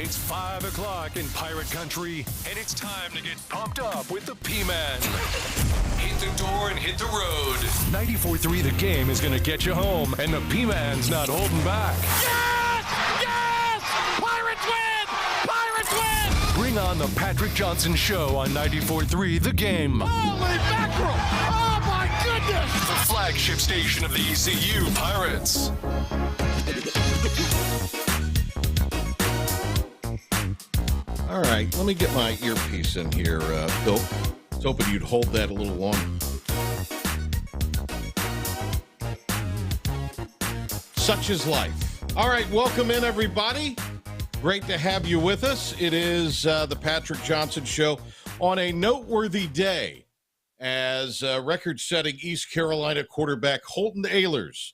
It's 5 o'clock in Pirate Country, and it's time to get pumped up with the P-Man. Hit the door and hit the road. 94.3 The Game is going to get you home, and the P-Man's not holding back. Yes! Yes! Pirates win! Pirates win! Bring on the Patrick Johnson Show on 94.3 The Game. Holy mackerel! Oh, my goodness! The flagship station of the ECU Pirates. All right, let me get my earpiece in here, Bill. I was hoping you'd hold that a little longer. Such is life. All right, welcome in, everybody. Great to have you with us. It is the Patrick Johnson Show on a noteworthy day as record-setting East Carolina quarterback Holton Ahlers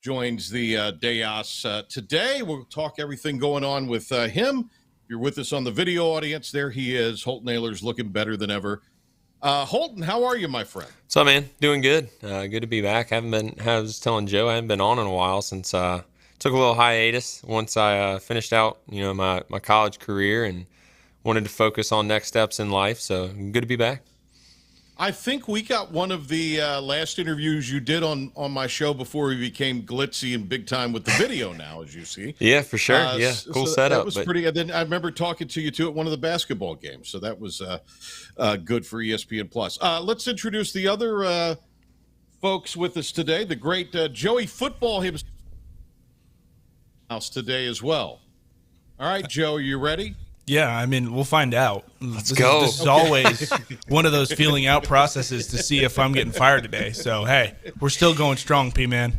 joins the dais today. We'll talk everything going on with him. You're with us on the video audience. There he is, Holton Ahlers, looking better than ever. Holton, how are you, my friend? What's up, man? Doing good. Good to be back. I was telling Joe, I haven't been on in a while since took a little hiatus once I finished out, my college career and wanted to focus on next steps in life. So good to be back. I think we got one of the last interviews you did on my show before we became glitzy and big time with the video now, as you see. Yeah, for sure. Cool so setup. That was pretty. And then I remember talking to you, too, at one of the basketball games. So that was good for ESPN+. Let's introduce the other folks with us today. The great Joey Football himself today as well. All right, Joe, are you ready? Yeah, I mean, we'll find out. Let's go. This is always one of those feeling out processes to see if I'm getting fired today. So, hey, we're still going strong, P-Man.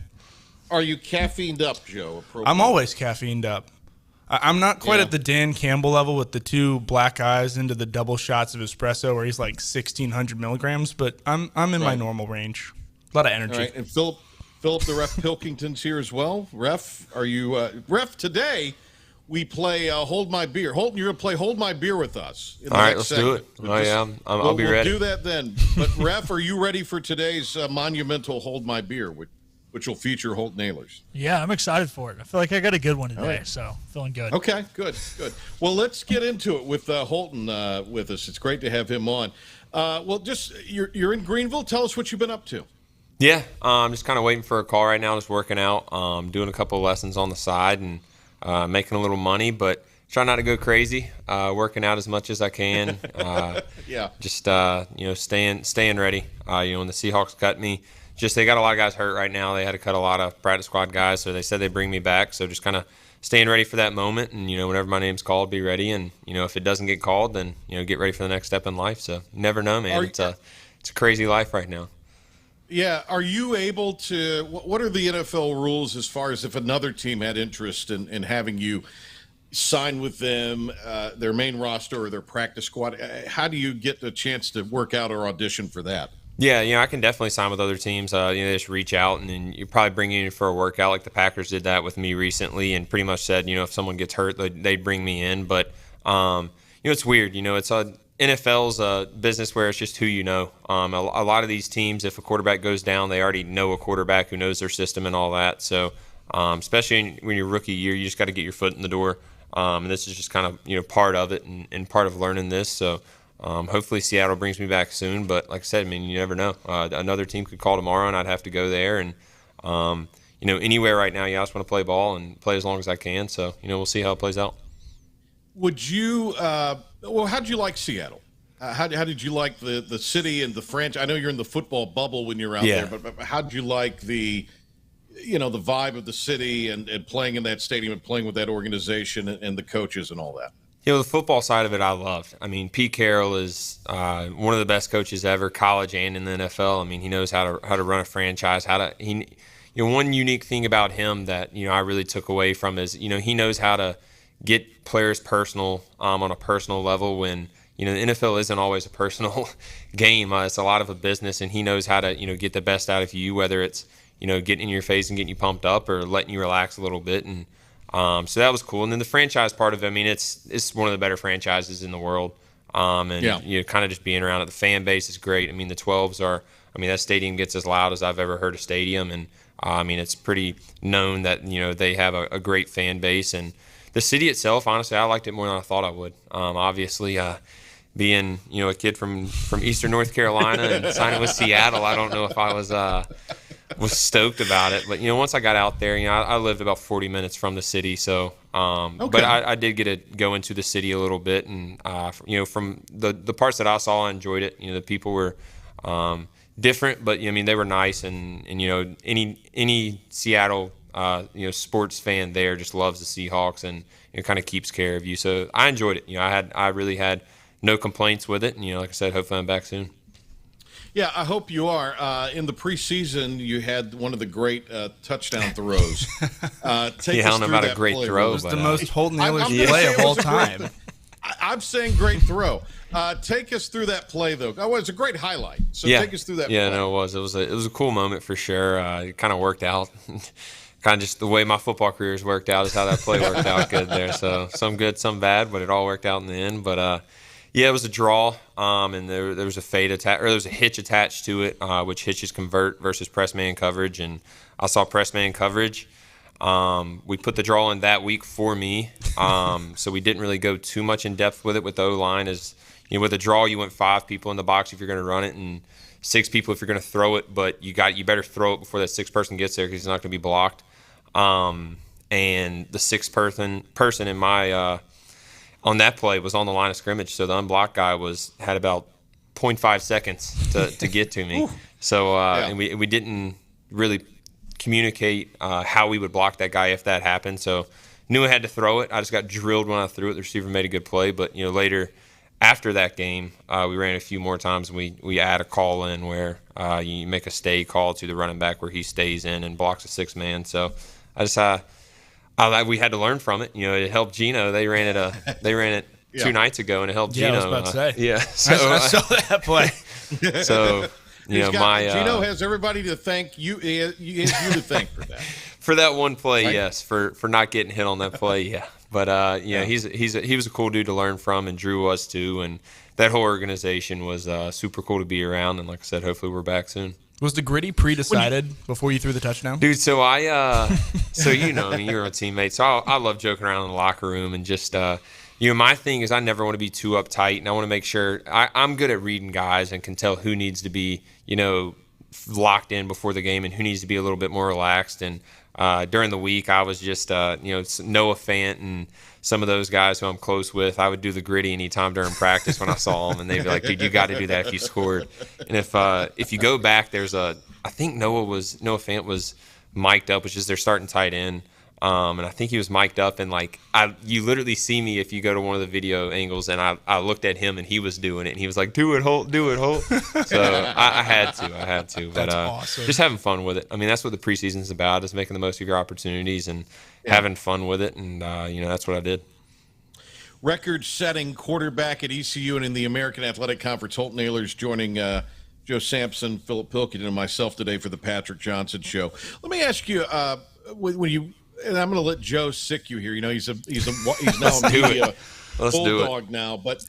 Are you caffeined up, Joe? I'm always caffeined up. I'm not quite at the Dan Campbell level with the two black eyes into the double shots of espresso where he's like 1,600 milligrams, but I'm in my normal range. A lot of energy. All right, and Philip the Ref Pilkington's here as well. Ref, are you Ref today? We play Hold My Beer. Holton, you're going to play Hold My Beer with us. All right, let's do it. I'll be ready. We'll do that then. But, Ref, are you ready for today's monumental Hold My Beer, which will feature Holton Ahlers? Yeah, I'm excited for it. I feel like I got a good one today, so feeling good. Okay, good. Well, let's get into it with Holton with us. It's great to have him on. You're in Greenville. Tell us what you've been up to. Yeah, I'm just kind of waiting for a call right now, just working out, doing a couple of lessons on the side and making a little money, but trying not to go crazy, working out as much as I can. Just, staying ready. When the Seahawks cut me, they got a lot of guys hurt right now. They had to cut a lot of practice squad guys, so they said they'd bring me back. So just kind of staying ready for that moment. And, whenever my name's called, be ready. And, if it doesn't get called, then, get ready for the next step in life. So you never know, man. It's a crazy life right now. Yeah. Are you able to – what are the NFL rules as far as if another team had interest in having you sign with them, their main roster or their practice squad? How do you get the chance to work out or audition for that? Yeah, I can definitely sign with other teams. They just reach out, and then you probably bring you in for a workout. Like the Packers did that with me recently and pretty much said, if someone gets hurt, they'd bring me in. But, it's weird. It's NFL's a business where it's just who you know. A lot of these teams, if a quarterback goes down, they already know a quarterback who knows their system and all that. So, especially when you're rookie year, you just got to get your foot in the door. And this is just kind of part of it and part of learning this. So, hopefully Seattle brings me back soon. But like I said, you never know. Another team could call tomorrow, and I'd have to go there. And anywhere right now, I just want to play ball and play as long as I can. So, we'll see how it plays out. Would you how did you like Seattle? How did you like the city and the franchise? I know you're in the football bubble when you're out there, but how did you like the vibe of the city and playing in that stadium and playing with that organization and the coaches and all that? The football side of it I loved. Pete Carroll is one of the best coaches ever, college and in the NFL. He knows how to run a franchise. One unique thing about him that I really took away from is he knows how to get players personal on a personal level when the NFL isn't always a personal game. It's a lot of a business, and he knows how to get the best out of you, whether it's getting in your face and getting you pumped up or letting you relax a little bit. And so that was cool. And then the franchise part of it, it's one of the better franchises in the world. Kind of just being around it. The fan base is great. The 12s are. That stadium gets as loud as I've ever heard a stadium, and it's pretty known that they have a great fan base. And the city itself, honestly, I liked it more than I thought I would. Obviously, being a kid from Eastern North Carolina and signing with Seattle, I don't know if I was stoked about it. But once I got out there, I lived about 40 minutes from the city, so but I did get to go into the city a little bit, and from the parts that I saw, I enjoyed it. The people were different, but they were nice, and any Seattle sports fan there just loves the Seahawks, and it kind of keeps care of you. So I enjoyed it. I really had no complaints with it, and like I said, hopefully I'm back soon. Yeah, I hope you are. In the preseason, you had one of the great touchdown throws. I don't know about a great throw. It was the most Holton Ahlers play of all time. I'm saying great throw. Take us through that play, though. Oh, it's a great highlight. So take us through that play. Yeah, no, it was a cool moment for sure. It kind of worked out. Kind of just the way my football career has worked out is how that play worked out good there. So some good, some bad, but it all worked out in the end. But yeah, it was a draw, and there was a fade attach, or there was a hitch attached to it, which hitches convert versus press man coverage, and I saw press man coverage. We put the draw in that week for me, so we didn't really go too much in depth with it with the O-line. As with a draw, you went 5 people in the box if you're going to run it, and 6 people if you're going to throw it. But you better throw it before that 6th person gets there because he's not going to be blocked. And the 6th person in my on that play was on the line of scrimmage, so the unblocked guy had about 0.5 seconds to get to me. So and we didn't really communicate how we would block that guy if that happened. So knew I had to throw it. I just got drilled when I threw it. The receiver made a good play, but later after that game, we ran a few more times. We add a call in where you make a stay call to the running back where he stays in and blocks a 6th man. So we had to learn from it. It helped Gino. They ran it 2 nights ago, and it helped Gino. I was about to say. Yeah, so I saw that play. So Gino has everybody to thank you. He has you to thank for that. For that one play, right? Yes. For not getting hit on that play, yeah. But he was a cool dude to learn from, and Drew was too, and that whole organization was super cool to be around. And like I said, hopefully we're back soon. Was the gritty pre-decided before you threw the touchdown? Dude, so you were a teammate, so I love joking around in the locker room, and just my thing is I never want to be too uptight, and I want to make sure I'm good at reading guys and can tell who needs to be locked in before the game and who needs to be a little bit more relaxed. And during the week, I was just Noah Fant and some of those guys who I'm close with. I would do the gritty anytime during practice when I saw them, and they'd be like, "Dude, you got to do that if you scored." And if you go back, I think Noah Fant was mic'd up, which is their starting tight end. And I think he was mic'd up, and you literally see me if you go to one of the video angles, and I looked at him and he was doing it, and he was like, "Do it, Holt, do it, Holt." So I had to. But That's awesome. Just having fun with it. I mean, that's what the preseason's about, is making the most of your opportunities and having fun with it, and that's what I did. Record-setting quarterback at ECU and in the American Athletic Conference, Holton Ahlers joining Joe Sampson, Philip Pilkington, and myself today for the Patrick Johnson Show. Let me ask you, when you. And I'm going to let Joe sick you here. He's now a media bulldog now. But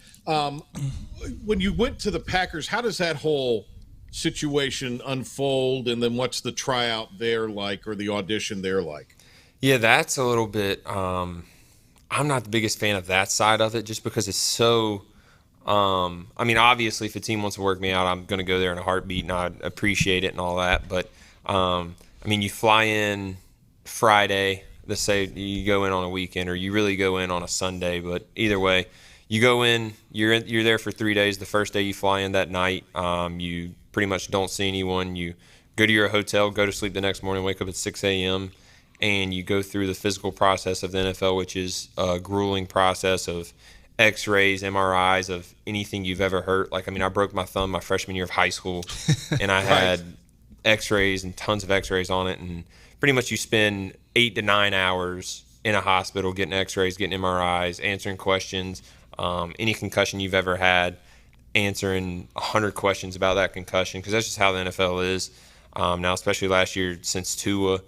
when you went to the Packers, how does that whole situation unfold? And then what's the tryout there like, or the audition there like? Yeah, that's a little bit. I'm not the biggest fan of that side of it, just because it's so. Obviously, if a team wants to work me out, I'm going to go there in a heartbeat, and I appreciate it and all that. But you fly in Friday, let's say you go in on a weekend, or you really go in on a Sunday, but either way, you go in, you're there for 3 days. The first day you fly in that night, you pretty much don't see anyone. You go to your hotel, go to sleep the next morning, wake up at 6 a.m., and you go through the physical process of the NFL, which is a grueling process of x-rays, MRIs, of anything you've ever hurt. I broke my thumb my freshman year of high school, and I had x-rays and tons of x-rays on it, and pretty much you spend 8 to 9 hours in a hospital getting x-rays, getting MRIs, answering questions, any concussion you've ever had, answering 100 questions about that concussion, because that's just how the NFL is. Now, especially last year since Tua,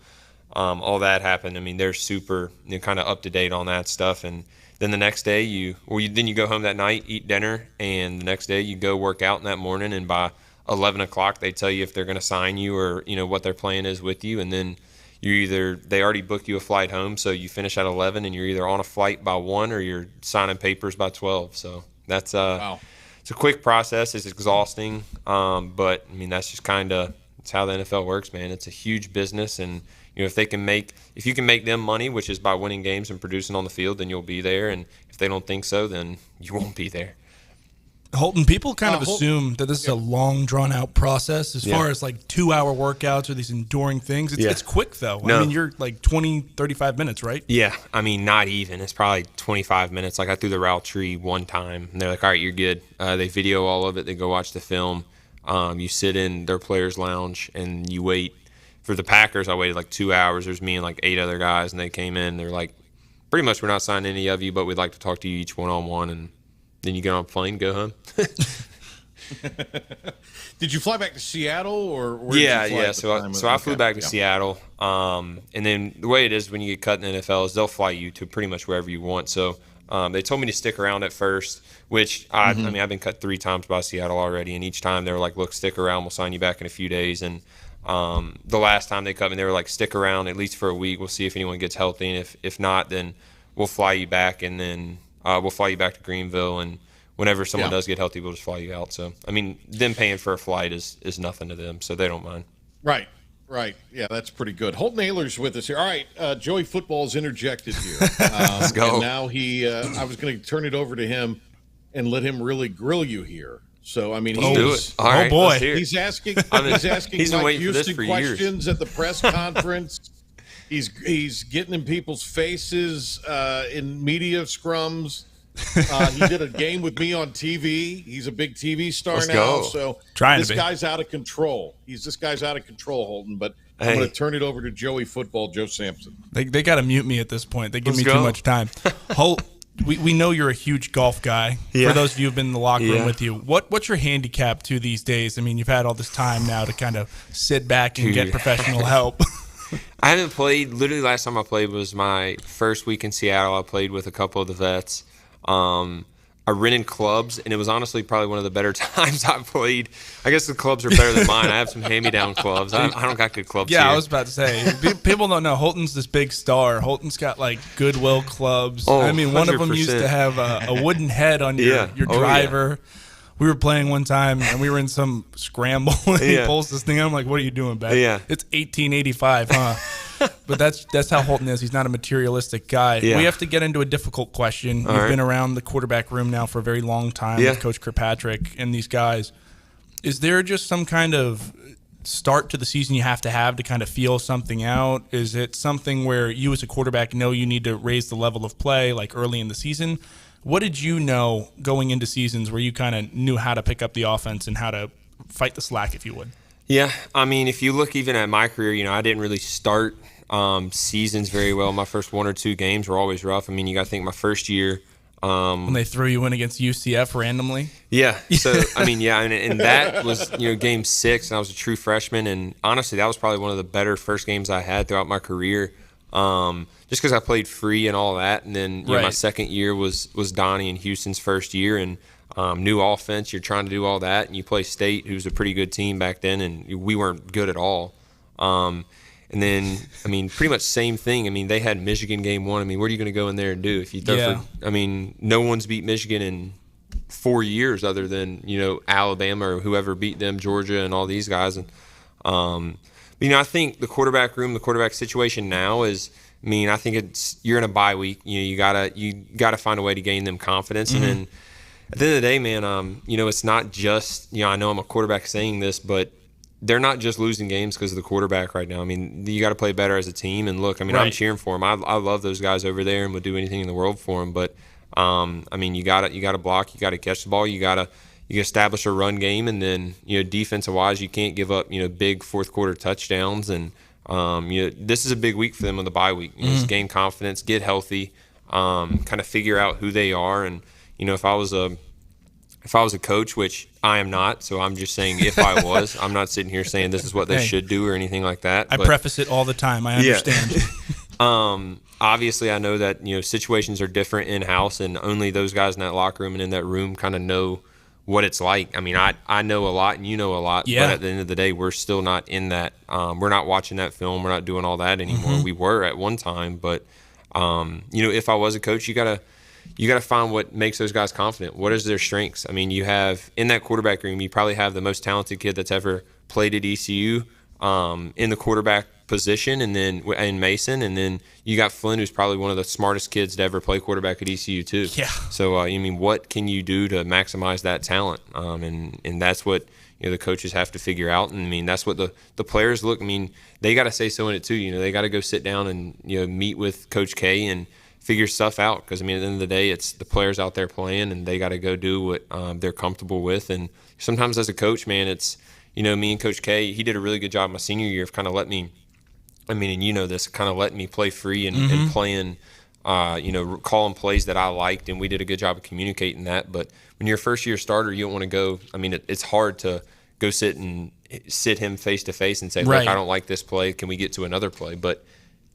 all that happened. They're super kind of up to date on that stuff. And then the next day you go home that night, eat dinner, and the next day you go work out in that morning, and by 11 o'clock they tell you if they're going to sign you or what their plan is with you. And then they already book you a flight home, so you finish at 11 and you're either on a flight by 1 or you're signing papers by 12. So that's wow. It's a quick process. It's exhausting, but I mean that's just it's how the NFL works, man. It's a huge business, and if you can make them money, which is by winning games and producing on the field, then you'll be there. And if they don't think so, then you won't be there. Holton, people kind of assume that this is a long, drawn-out process as far as like 2-hour workouts or these enduring things. It's quick, though. No. I mean, you're like 20, 35 minutes, right? Yeah. I mean, not even. It's probably 25 minutes. Like I threw the route tree one time, and they're like, all right, you're good. They video all of it. They go watch the film. You sit in their players' lounge, and you wait. For the Packers, I waited like 2 hours. There's me and like 8 other guys, and they came in. They're like, pretty much, we're not signing any of you, but we'd like to talk to you each one-on-one, and then you get on a plane, go home. Did you fly back to Seattle or? Yeah. So I flew back to Seattle, and then the way it is when you get cut in the NFL is they'll fly you to pretty much wherever you want. So they told me to stick around at first, which I mean I've been cut 3 times by Seattle already, and each time they were like, "Look, stick around. We'll sign you back in a few days." And the last time they cut me, they were like, "Stick around at least for a week. We'll see if anyone gets healthy, and if not, then we'll fly you back, and then." We'll fly you back to Greenville, and whenever someone does get healthy, we'll just fly you out. So, I mean, them paying for a flight is nothing to them, so they don't mind. Right. Yeah, that's pretty good. Holton Ahlers with us here. All right, Joey Football's interjected here. Let's go. And now I was going to turn it over to him and let him really grill you here. So, I mean, let's do it. All right, boy. He's asking he's been Mike waiting for this Houston for questions years. at the press conference. He's getting in people's faces in media scrums. He did a game with me on TV. He's a big TV star Let's now. go. So This guy's out of control. This guy's out of control, Holton. But I'm going to turn it over to Joey Football, Joe Sampson. They got to mute me at this point. They give me too much time. Holt, we know you're a huge golf guy. Yeah. For those of you who've been in the locker room with you, what's your handicap to these days? I mean, you've had all this time now to kind of sit back and get professional help. I haven't played. Literally, last time I played was my first week in Seattle. I played with a couple of the vets. I rented clubs, and it was honestly probably one of the better times I played. I guess the clubs are better than mine. I have some hand-me-down clubs. I don't got good clubs here. I was about to say, people don't know. Holton's this big star. Holton's got, like, Goodwill clubs. Oh, I mean, one of 100%. them used to have a wooden head on your driver. Yeah. We were playing one time, and we were in some scramble, and he pulls this thing out. I'm like, what are you doing, back? Yeah. It's 1885, huh? But that's how Holton is. He's not a materialistic guy. Yeah. We have to get into a difficult question. You've been around the quarterback room now for a very long time with Coach Kirkpatrick and these guys. Is there just some kind of start to the season you have to kind of feel something out? Is it something where you as a quarterback know you need to raise the level of play like early in the season? What did you know going into seasons where you kind of knew how to pick up the offense and how to fight the slack, if you would? Yeah, I mean, if you look even at my career, I didn't really start seasons very well. My first 1 or 2 games were always rough. I mean, you got to think my first year. When they threw you in against UCF randomly? Yeah. So, I mean, and that was, game 6, and I was a true freshman. And honestly, that was probably one of the better first games I had throughout my career. Just because I played free and all that. And then my second year was Donnie and Houston's first year, and new offense. You're trying to do all that, and you play State, who's a pretty good team back then, and we weren't good at all. And then, I mean, pretty much same thing. I mean, they had Michigan game 1. I mean, what are you going to go in there and do? If you throw I mean, no one's beat Michigan in 4 years other than, Alabama or whoever beat them, Georgia and all these guys. And, I think the quarterback room, the quarterback situation now is, I mean, I think you're in a bye week. You gotta find a way to gain them confidence. Mm-hmm. And then at the end of the day, man, it's not just, I know I'm a quarterback saying this, but they're not just losing games because of the quarterback right now. I mean, you got to play better as a team. And look, I mean, I'm cheering for them. I love those guys over there and would do anything in the world for them. But I mean, you got to block, you got to catch the ball, you establish a run game, and then defensive wise, you can't give up big fourth quarter touchdowns. And this is a big week for them on the bye week. Just gain confidence, get healthy, kind of figure out who they are. And if I was a coach, which I am not, so I'm just saying if I was, I'm not sitting here saying this is what they should do or anything like that. I preface it all the time. I understand. Obviously, I know that situations are different in-house, and only those guys in that locker room and in that room kind of know what it's like. I mean, I know a lot and you know a lot, Yeah. but at the end of the day, we're still not in that. We're not watching that film. We're not doing all that anymore. We were at one time, but if I was a coach, you gotta find what makes those guys confident. What is their strengths? I mean, you have in that quarterback room, you probably have the most talented kid that's ever played at ECU in the quarterback position, and then in Mason, and then you got Flynn, who's probably one of the smartest kids to ever play quarterback at ECU too. Yeah. So what can you do to maximize that talent? And that's what the coaches have to figure out. And I mean, that's what the players look. I mean, they got to say so in it too. They got to go sit down and meet with Coach K and figure stuff out, because I mean, at the end of the day, it's the players out there playing, and they got to go do what they're comfortable with. And sometimes as a coach, man, it's me and Coach K. He did a really good job my senior year of kind of letting me. I mean, and this, kind of letting me play free and playing, calling plays that I liked, and we did a good job of communicating that. But when you're a first-year starter, you don't want to go. I mean, it's hard to go sit him face to face and say, Right. "Look, I don't like this play. Can we get to another play?" But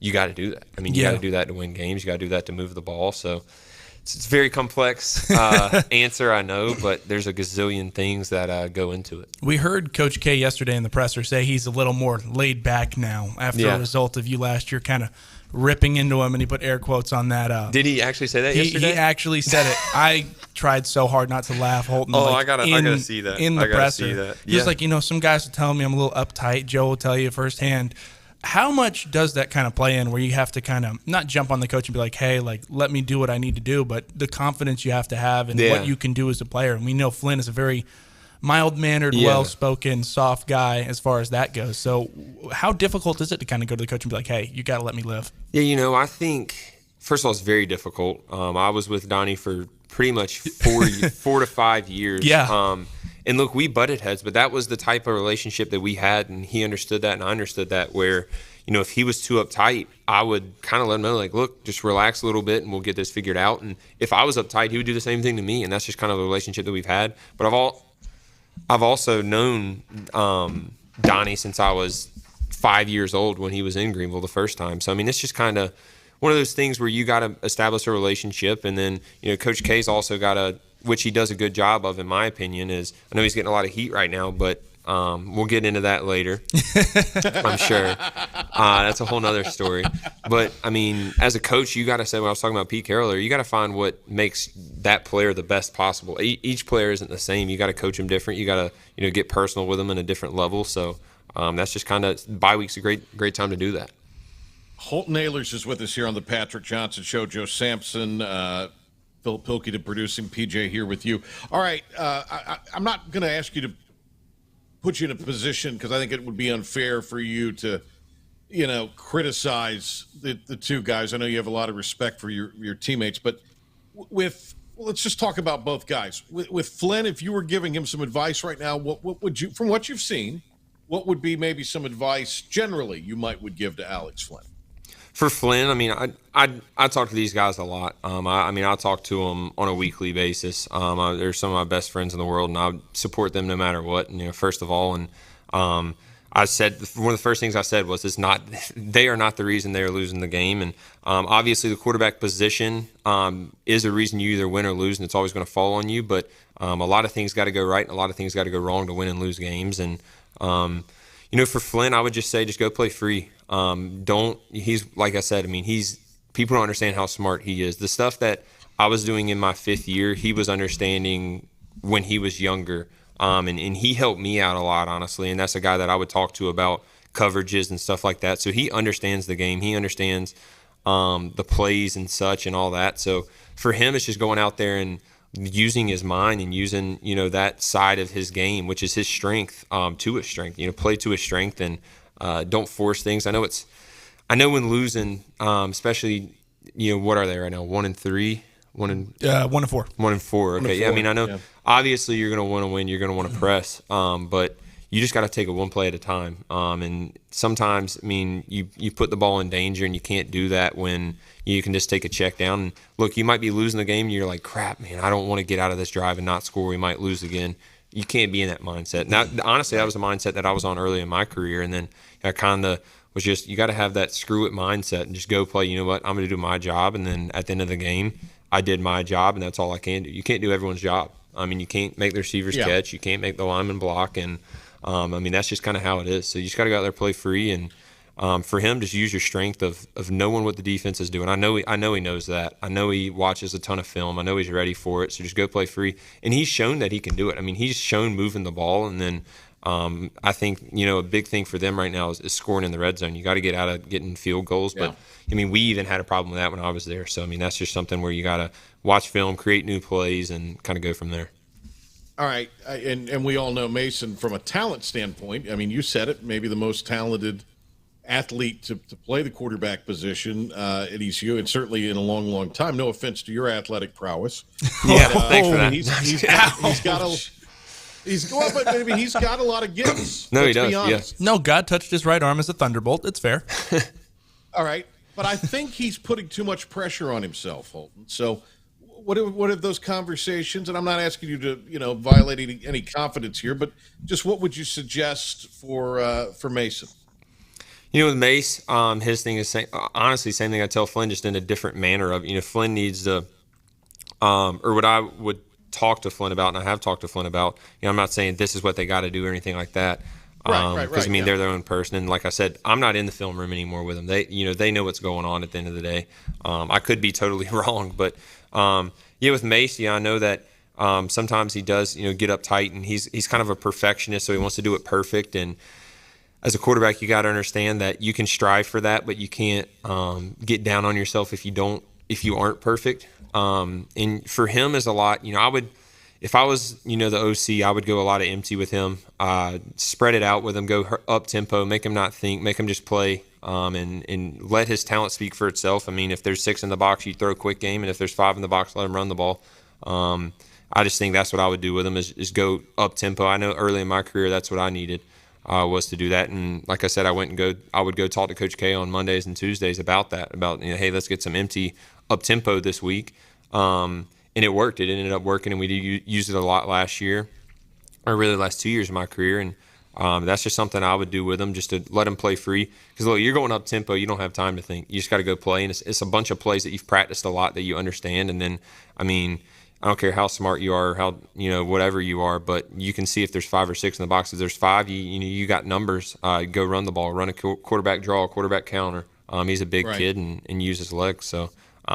you got to do that. I mean, you got to do that to win games. You got to do that to move the ball. So it's a very complex answer, I know, but there's a gazillion things that go into it. We heard Coach K yesterday in the presser say he's a little more laid back now after a result of you last year kind of ripping into him, and he put air quotes on that. Did he actually say that yesterday? He actually said it. I tried so hard not to laugh, Holton. Oh, I gotta see that. In the presser. See that. He was like, some guys are telling me I'm a little uptight. Joe will tell you firsthand. How much does that kind of play in where you have to kind of not jump on the coach and be like, hey, let me do what I need to do, but the confidence you have to have and what you can do as a player? And we know Flynn is a very mild-mannered, well-spoken, soft guy as far as that goes. So how difficult is it to kind of go to the coach and be like, hey, you got to let me live? Yeah, I think, first of all, it's very difficult. I was with Donnie for pretty much 4 to 5 years. Yeah. And look, we butted heads, but that was the type of relationship that we had, and he understood that, and I understood that, where, if he was too uptight, I would kind of let him know, like, look, just relax a little bit, and we'll get this figured out. And if I was uptight, he would do the same thing to me, and that's just kind of the relationship that we've had. But I've also known Donnie since I was 5 years old when he was in Greenville the first time. So, I mean, it's just kind of one of those things where you got to establish a relationship, and then, Coach K's also got to, which he does a good job of, in my opinion, is, I know he's getting a lot of heat right now, but we'll get into that later, I'm sure. That's a whole nother story. But, I mean, as a coach, you got to say, when I was talking about Pete Carroll earlier, you got to find what makes that player the best possible. Each player isn't the same. You got to coach them different. You got to, get personal with them in a different level. So that's just kind of, bye week's a great time to do that. Holton Ahlers is with us here on the Patrick Johnson Show. Joe Sampson, Phil Pilkey to producing, PJ here with you. All right, I'm not going to ask you to put you in a position, because I think it would be unfair for you to, criticize the two guys. I know you have a lot of respect for your teammates, but let's just talk about both guys. With Flynn, if you were giving him some advice right now, what would you, from what you've seen, what would be maybe some advice generally you would give to Alex Flynn? For Flynn, I mean, I talk to these guys a lot. I talk to them on a weekly basis. They're some of my best friends in the world, and I support them no matter what. And, first of all, and I said one of the first things I said was, they are not the reason they are losing the game. And obviously, the quarterback position is a reason you either win or lose, and it's always going to fall on you. But a lot of things got to go right, and a lot of things got to go wrong to win and lose games. And for Flynn, I would just say, just go play free. He's, like I said, I mean, people don't understand how smart he is. The stuff that I was doing in my 5th year, he was understanding when he was younger. And he helped me out a lot, honestly. And that's a guy that I would talk to about coverages and stuff like that. So he understands the game. He understands the plays and such and all that. So for him, it's just going out there and using his mind and using, that side of his game, which is his strength, to his strength, play to his strength, and don't force things. I know when losing, especially, what are they right now? 1-3, 1-4. 1-4. Okay. Yeah. I mean, I know obviously you're going to want to win. You're going to want to press. But you just got to take it one play at a time. And sometimes, I mean, you put the ball in danger, and you can't do that when you can just take a check down. And look, you might be losing the game, and you're like, crap, man, I don't want to get out of this drive and not score. We might lose again. You can't be in that mindset. Now, honestly, that was a mindset that I was on early in my career, and then I kind of was just, you got to have that screw it mindset and just go play. You know what? I'm going to do my job, and then at the end of the game, I did my job, and that's all I can do. You can't do everyone's job. I mean, you can't make the receivers catch. You can't make the lineman block. And, I mean, that's just kind of how it is. So you just got to go out there, play free. And for him, just use your strength of knowing what the defense is doing. I know he knows that. I know he watches a ton of film. I know he's ready for it. So just go play free. And he's shown that he can do it. I mean, he's shown moving the ball. And then I think, a big thing for them right now is scoring in the red zone. You got to get out of getting field goals. But, I mean, we even had a problem with that when I was there. So, I mean, that's just something where you got to watch film, create new plays, and kind of go from there. All right. And we all know Mason from a talent standpoint. I mean, you said it, maybe the most talented athlete to play the quarterback position at ECU, and certainly in a long, long time. No offense to your athletic prowess. Yeah, thanks for that. He's got a lot of gifts. No, he does. Yeah. No, God touched his right arm as a thunderbolt. It's fair. All right. But I think he's putting too much pressure on himself, Holton. So what are those conversations? And I'm not asking you to, violate any confidence here, but just what would you suggest for Mason? With Mace, his thing is honestly same thing I tell Flynn, just in a different manner of, Flynn needs to, or what I would talk to Flynn about, and I have talked to Flynn about, I'm not saying this is what they got to do or anything like that. Right. Because they're their own person, and like I said, I'm not in the film room anymore with them. They know what's going on at the end of the day. I could be totally wrong, but with Mace, I know that sometimes he does, get uptight, and he's kind of a perfectionist, so he wants to do it perfect. And as a quarterback, you got to understand that you can strive for that, but you can't get down on yourself if you aren't perfect. And for him is a lot, if I was, the OC, I would go a lot of empty with him, spread it out with him, go up tempo, make him not think, make him just play, and let his talent speak for itself. I mean, if there's 6 in the box, you throw a quick game, and if there's 5 in the box, let him run the ball. I just think that's what I would do with him is go up tempo. I know early in my career that's what I needed. Was to do that, and like I said, I would go talk to Coach K on Mondays and Tuesdays about that, hey, let's get some empty up tempo this week, and it worked. It ended up working, and we used it a lot last year, or really the last 2 years of my career, and that's just something I would do with them, just to let them play free. Because look, you're going up tempo, you don't have time to think. You just got to go play, and it's a bunch of plays that you've practiced a lot that you understand, and then I don't care how smart you are, how whatever you are, but you can see if there's 5 or 6 in the box. If there's 5, you got numbers. Go run the ball, run a quarterback draw, a quarterback counter. He's a big kid and use his legs, so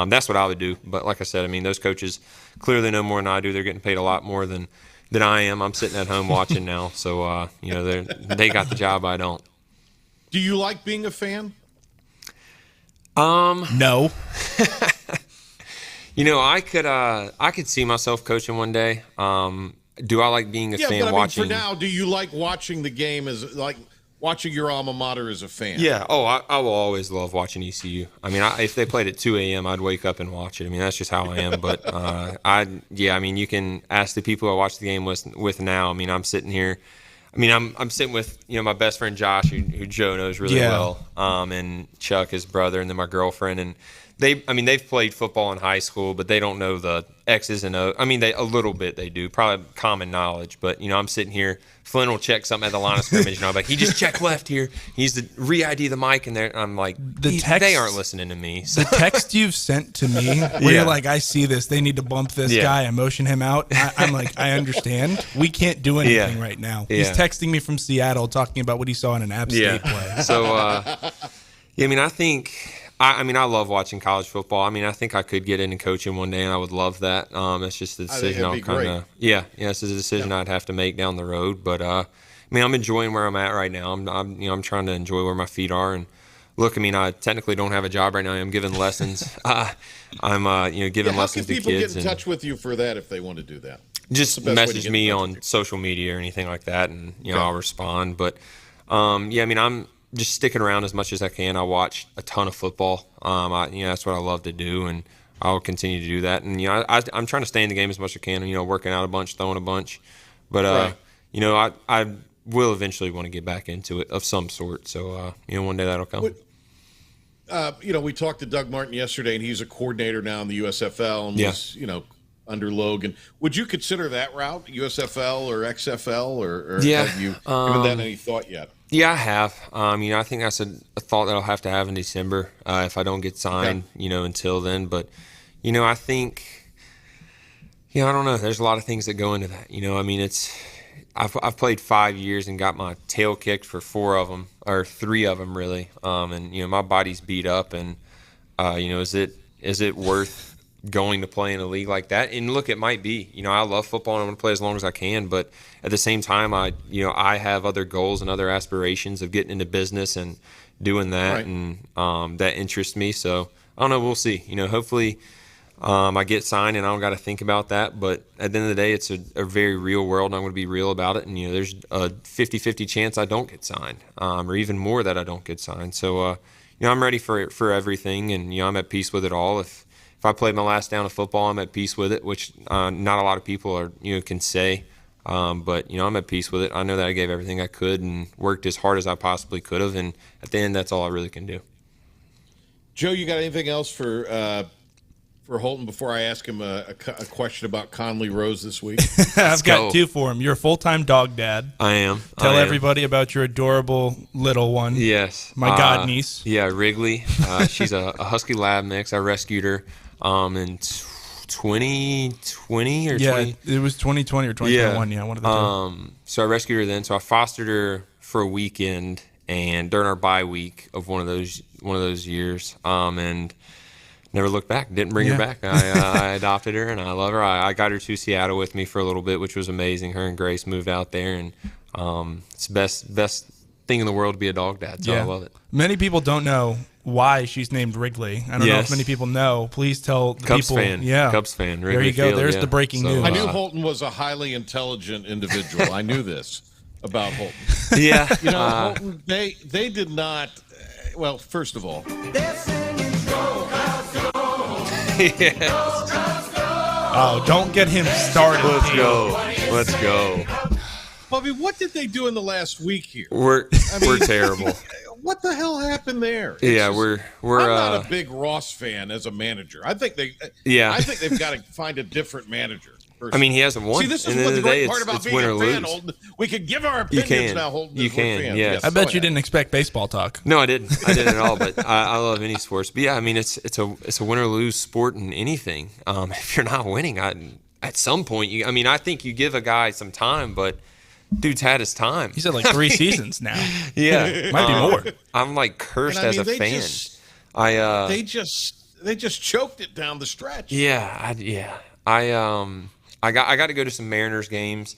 that's what I would do. But like I said, those coaches clearly know more than I do. They're getting paid a lot more than I am. I'm sitting at home watching now, so they got the job. I don't. Do you like being a fan? No. I could see myself coaching one day. Do I like being a fan watching? For now, do you like watching the game as like watching your alma mater as a fan? Yeah. Oh, I will always love watching ECU. If they played at 2 a.m., I'd wake up and watch it. That's just how I am. But you can ask the people I watch the game with now. I'm sitting here. I'm sitting with my best friend Josh, who Joe knows really well, and Chuck, his brother, and then my girlfriend, and they've played football in high school, but they don't know the X's and O's. A little bit they do, probably common knowledge. But I'm sitting here. Flynn will check something at the line of scrimmage, and I'm like, he just checked left here. He's the re-ID the mic, and I'm like, they aren't listening to me. So. The text you've sent to me, where you're like, I see this. They need to bump this guy and motion him out. I'm like, I understand. We can't do anything right now. He's texting me from Seattle, talking about what he saw in an App State play. So, I think. I love watching college football. I think I could get into coaching one day, and I would love that. It's just a decision I'll kind of this is a decision I'd have to make down the road. But I'm enjoying where I'm at right now. I'm trying to enjoy where my feet are. And look, I technically don't have a job right now. I'm giving lessons. I'm giving lessons to kids. How can people get in touch with you for that if they want to do that? Just message me on social media or anything like that, and I'll respond. But I'm just sticking around as much as I can. I watch a ton of football. That's what I love to do, and I'll continue to do that. And I'm trying to stay in the game as much as I can. Working out a bunch, throwing a bunch. But I will eventually want to get back into it of some sort. So one day that'll come. We talked to Doug Martin yesterday, and he's a coordinator now in the USFL, and was under Logan. Would you consider that route, USFL or XFL, or have you given that any thought yet? Yeah, I have. I think that's a thought that I'll have to have in December if I don't get signed, until then. But, I think, Yeah, I don't know. There's a lot of things that go into that. I mean, I've played 5 years and got my tail kicked for 4 of them, or 3 of them really. And my body's beat up, and is it worth going to play in a league like that? And look, it might be. I love football and I'm going to play as long as I can, but at the same time, I have other goals and other aspirations of getting into business and doing that, right. And that interests me. So I don't know. We'll see. Hopefully. I get signed and I don't got to think about that. But at the end of the day, it's a very real world, and I'm going to be real about it. And, there's a 50-50 chance I don't get signed, or even more that I don't get signed. So, I'm ready for everything, and, I'm at peace with it all. If I play my last down of football, I'm at peace with it, which not a lot of people can say. But, I'm at peace with it. I know that I gave everything I could and worked as hard as I possibly could have. And at the end, that's all I really can do. Joe, you got anything else for Holton before I ask him a question about Conley Rose this week? I've got 2 for him. You're a full-time dog dad. I am. Tell everybody about your adorable little one. Yes. My god niece. Yeah, Wrigley. She's a Husky Lab mix. I rescued her in 2020 or 20. It was 2020 or 2021. Yeah, one of the 2. So I rescued her then. So I fostered her for a weekend and during our bye week of one of those years. And never looked back. Didn't bring her back. I adopted her, and I love her. I got her to Seattle with me for a little bit, which was amazing. Her and Grace moved out there, and it's the best thing in the world to be a dog dad, so I love it. Many people don't know why she's named Wrigley. I don't know if many people know. Please tell the Cubs people. Fan. Yeah. Cubs fan. Wrigley there you go. Field, There's the breaking news. I knew Holton was a highly intelligent individual. I knew this about Holton. Yeah. Holton, they did not. Well, first of all. Yes. Oh, don't get him started. Let's go. Bobby, what did they do in the last week here? We're terrible. What the hell happened there? We're I'm not a big Ross fan as a manager. I think they've got to find a different manager. I mean, he hasn't won. See, this is what the great part about being a fan, Holton. We can give our opinions now, Holton. You can, yes. I bet you didn't expect baseball talk. No, I didn't. I didn't at all. But I love any sports. But yeah, I mean, it's a win or lose sport in anything. If you're not winning, at some point, I think you give a guy some time, but dude's had his time. He's had like 3 seasons now. Yeah, might be more. I'm like cursed as a fan. They just choked it down the stretch. I got to go to some Mariners games,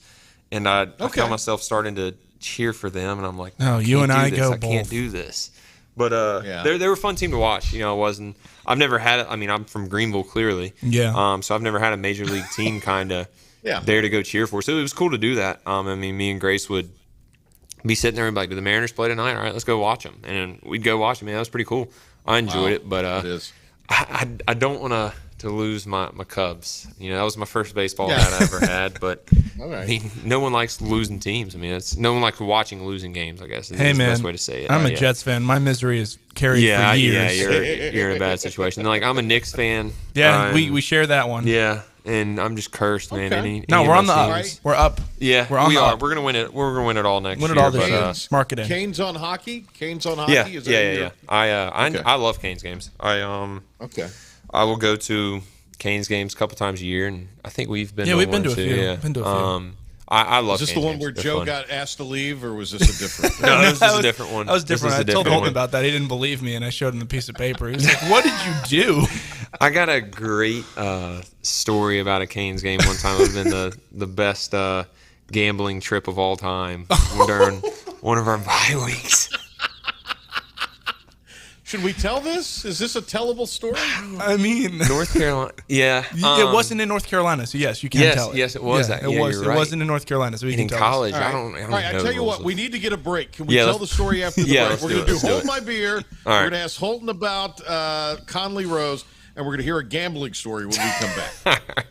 and I found myself starting to cheer for them, and I'm like, "Oh, you and I go both. I can't do this." But they were a fun team to watch. I've never had it. I mean, I'm from Greenville, clearly. Yeah. So I've never had a major league team kind of there to go cheer for. So it was cool to do that. Me and Grace would be sitting there and be like, "Do the Mariners play tonight? All right, let's go watch them." And we'd go watch them. That was pretty cool. I enjoyed it, but I don't want to lose my Cubs. That was my first baseball hat I ever had, but I mean, no one likes losing teams. I mean, no one likes watching losing games, I guess is the best way to say it. I'm a Jets fan. My misery is carried for years. Yeah, you're in a bad situation. Like, I'm a Knicks fan. Yeah, we share that one. Yeah, and I'm just cursed, man. We're on the up. Right? We're up. Yeah, we are. We're gonna win it. We're gonna win it all next year. Win it all this year. Mark it in. Canes on hockey. Yeah. I love Canes games. I will go to Canes games a couple times a year, and I think we've been to we've been to a few. few. Yeah. Been to a few. I love. Is this Canes the one games. where They're Joe fun. got asked to leave, or was this a different? No, this is a different one. That was different. I told Holton about that. He didn't believe me, and I showed him the piece of paper. He was like, "What did you do?" I got a great story about a Canes game one time. It would have been the best gambling trip of all time during one of our bye weeks. Should we tell this? Is this a tellable story? I mean, North Carolina. Yeah. It wasn't in North Carolina, so yes, you can tell it. Yes, it was. It was. It wasn't in North Carolina, so we can in tell college. Us. I don't All right, I tell you what. We need to get a break. Can we Yeah, tell the story after the break? We're going to do Hold My Beer. We're going to ask Holton about Conley Rose, and we're going to hear a gambling story when we come back.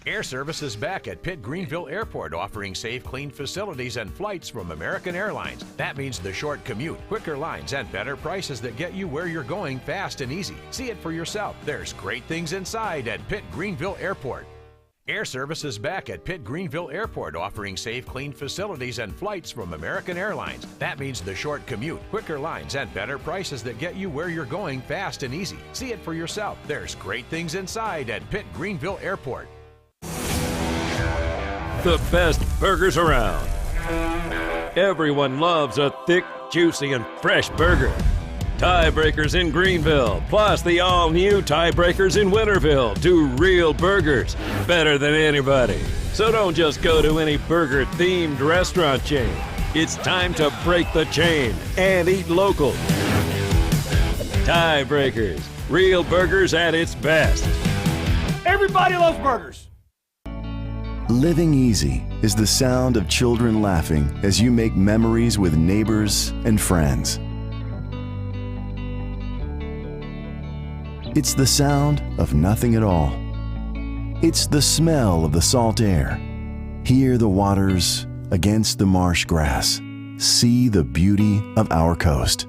Air Service is back at Pitt Greenville Airport, offering safe, clean facilities and flights from American Airlines. That means the short commute, quicker lines, and better prices that get you where you're going fast and easy. See it for yourself. There's great things inside at Pitt Greenville Airport. Air Service is back at Pitt Greenville Airport, offering safe, clean facilities and flights from American Airlines. That means the short commute, quicker lines, and better prices that get you where you're going fast and easy. See it for yourself. There's great things inside at Pitt Greenville Airport. the best burgers around. Everyone loves a thick, juicy, and fresh burger. Tiebreakers in Greenville, plus the all-new Tiebreakers in Winterville do real burgers better than anybody. So don't just go to any burger-themed restaurant chain. It's time to break the chain and eat local. Tiebreakers, real burgers at its best. Everybody loves burgers. Living easy is the sound of children laughing as you make memories with neighbors and friends. It's the sound of nothing at all. It's the smell of the salt air. Hear the waters against the marsh grass. See the beauty of our coast.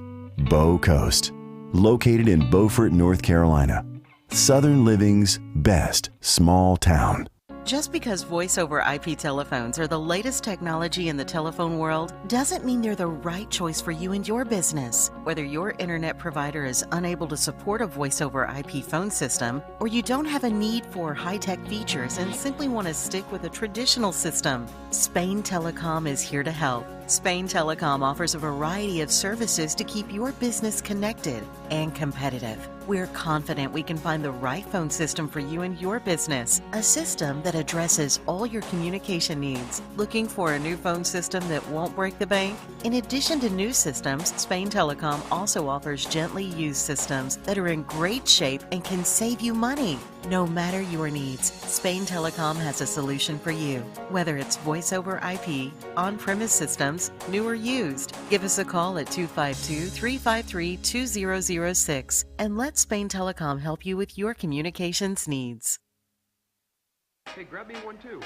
Bow Coast, located in Beaufort, North Carolina. Southern Living's best small town. Just because voice-over IP telephones are the latest technology in the telephone world doesn't mean they're the right choice for you and your business. Whether your internet provider is unable to support a voice-over IP phone system, or you don't have a need for high-tech features and simply want to stick with a traditional system, Spain Telecom is here to help. Spain Telecom offers a variety of services to keep your business connected and competitive. We're confident we can find the right phone system for you and your business, a system that addresses all your communication needs. Looking for a new phone system that won't break the bank? In addition to new systems, Spain Telecom also offers gently used systems that are in great shape and can save you money. No matter your needs, Spain Telecom has a solution for you. Whether it's voice over IP, on-premise systems, new or used, give us a call at 252-353-2006 and let Spain Telecom help you with your communications needs. Hey, grab me one too.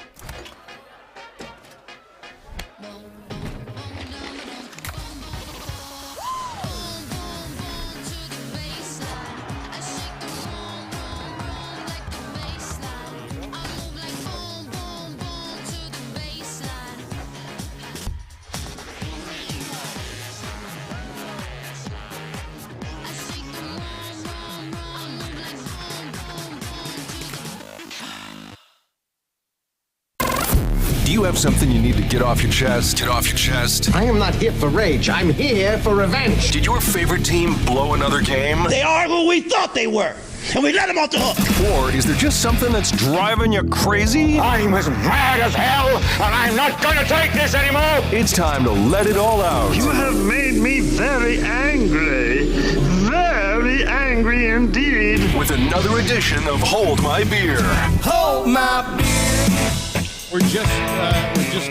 Do you have something you need to get off your chest? Get off your chest. I am not here for rage. I'm here for revenge. Did your favorite team blow another game? They are who we thought they were, and we let them off the hook. Or is there just something that's driving you crazy? I'm as mad as hell, and I'm not going to take this anymore. It's time to let it all out. You have made me very angry. Very angry indeed. With another edition of Hold My Beer. Hold My Beer. We're just